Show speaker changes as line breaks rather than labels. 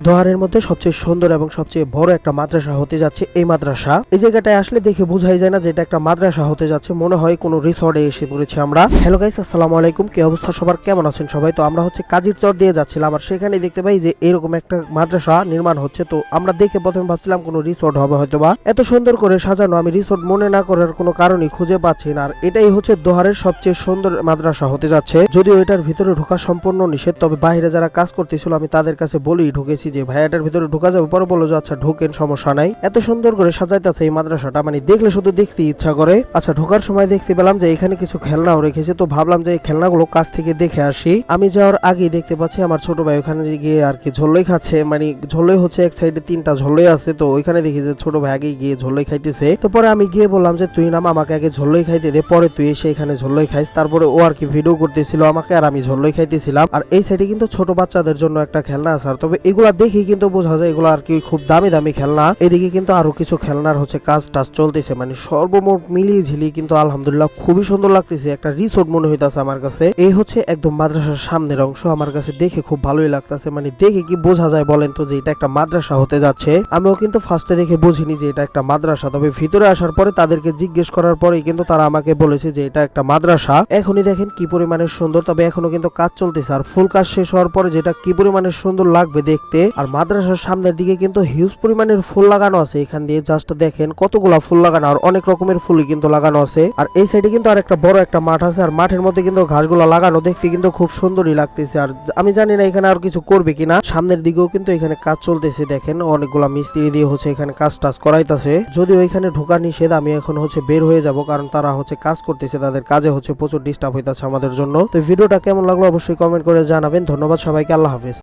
দোহারের মধ্যে সবচেয়ে সুন্দর এবং সবচেয়ে বড় একটা মাদ্রাসা হতে যাচ্ছে এই মাদ্রাসা। এই জায়গাটায় আসলে দেখে বোঝাই যায় না যে এটা একটা মাদ্রাসা হতে যাচ্ছে, মনে হয় কোনো রিসর্টে এসে পড়েছি আমরা। হ্যালো গাইস, আসসালামু আলাইকুম। কি অবস্থা সবার, কেমন আছেন সবাই? তো আমরা হচ্ছে কাজীর চর দিয়ে যাচ্ছিলাম, আর সেখানে দেখতে পাই যে এরকম একটা মাদ্রাসা নির্মাণ হচ্ছে। তো আমরা দেখে প্রথমে ভাবছিলাম কোনো রিসর্ট হবে হয়তো বা, এত সুন্দর করে সাজানো আমি রিসর্ট মনে না করার কোনো কারণই খুঁজে পাচ্ছি না। আর এটাই হচ্ছে দোহারের সবচেয়ে সুন্দর মাদ্রাসা হতে যাচ্ছে। যদিও এটার ভিতরে ঢোকা সম্পূর্ণ নিষেধ, তবে বাইরে যারা কাজ করতেছিল আমি তাদের কাছে বলেই ঢুকেছি যে ভাই এটার ভিতরে ঢোকা যাবে। পরে বললো যে আচ্ছা ঢোকেন, সমস্যা নাই। এত সুন্দর করে সাজাইতেছে এই মাদ্রাসাটা, মানে দেখলে শুধু দেখতে ইচ্ছা করে। আচ্ছা, ঢোকার সময় দেখতে পেলাম যে এখানে কিছু খেলনাও রেখেছে, তো ভাবলাম যে এই খেলনাগুলো কাছ থেকে দেখে আসি। আমি যাওয়ার আগেই দেখতে পাচ্ছি আমার ছোট ভাই ওখানে গিয়ে আর কি ঝোলই খাচ্ছে, মানে ঝোলই হচ্ছে এক সাইডে 3টা ঝোলই আছে। তো ওইখানে দেখি যে ছোট ভাই আগে গিয়ে ঝোলই খাইতেছে। তো পরে আমি গিয়ে বললাম যে তুই নাম, আমাকে আগে ঝোলই খাইতে দে, পরে তুই এসে এখানে ঝোলই খাইস। তারপরে ও আর কি ভিডিও করতেছিল আমাকে, আর আমি ঝোলই খাইতেছিলাম। আর এই সাইডে কিন্তু ছোট বাচ্চাদের জন্য একটা খেলনা আছে, আর তবে এগুলা দেখি কিন্তু বোঝা যায় এগুলো আর কি খুব দামি দামি খেলনা। এদিকে কিন্তু আরো কিছু খেলনার হচ্ছে কাজ টাজ চলতেছে, মানে সর্বমোট মিলিয়ে ঝিলিয়ে কিন্তু আলহামদুলিল্লাহ খুবই সুন্দর লাগতেছে। একটা রিসোর্ট মনে হইতাছে আমার কাছে। এই হচ্ছে একদম মাদ্রাসার সামনের অংশ, আমার কাছে দেখে খুব ভালোই লাগতেছে। মানে দেখে কি বোঝা যায় বলেন তো যে এটা একটা মাদ্রাসা হতে যাচ্ছে? আমিও কিন্তু ফার্স্টে দেখে বুঝিনি যে এটা একটা মাদ্রাসা, তবে ভিতরে আসার পরে তাদেরকে জিজ্ঞেস করার পরেই কিন্তু তারা আমাকে বলেছে যে এটা একটা মাদ্রাসা। এখনই দেখেন কি পরিমাণে সুন্দর, তবে এখনো কিন্তু কাজ চলতেছে। আর ফুল কাজ শেষ হওয়ার পরে যেটা কি পরিমাণে সুন্দর লাগবে দেখতে। আর মাদ্রাসার সামনের দিকে কিন্তু হিউজ পরিমাণের ফুল লাগানো আছে। এখান দিয়ে জাস্ট দেখেন কতগুলা ফুল লাগানো, আর অনেক রকমের ফুলই কিন্তু লাগানো আছে। আর এই সাইডে কিন্তু আর একটা বড় একটা মাঠ আছে, আর মাঠের মধ্যে কিন্তু ঘাসগুলা লাগানো, দেখতে কিন্তু খুব সুন্দরই লাগতেছে। আর আমি জানি না এখানে আর কিছু করবে কিনা। সামনের দিকেও কিন্তু এখানে কাজ চলতেছে, দেখেন অনেকগুলা মিস্ত্রি দিয়ে হচ্ছে এখানে কাজ টাজ করাইতেছে। যদিও এখানে ঢোকা নিষেধ, আমি এখন হচ্ছে বের হয়ে যাব, কারণ তারা হচ্ছে কাজ করতেছে, তাদের কাজে হচ্ছে প্রচুর ডিস্টার্ব হইতাছে আমাদের জন্য। তো ভিডিওটা কেমন লাগলো অবশ্যই কমেন্ট করে জানাবেন। ধন্যবাদ সবাইকে, আল্লাহ হাফেজ।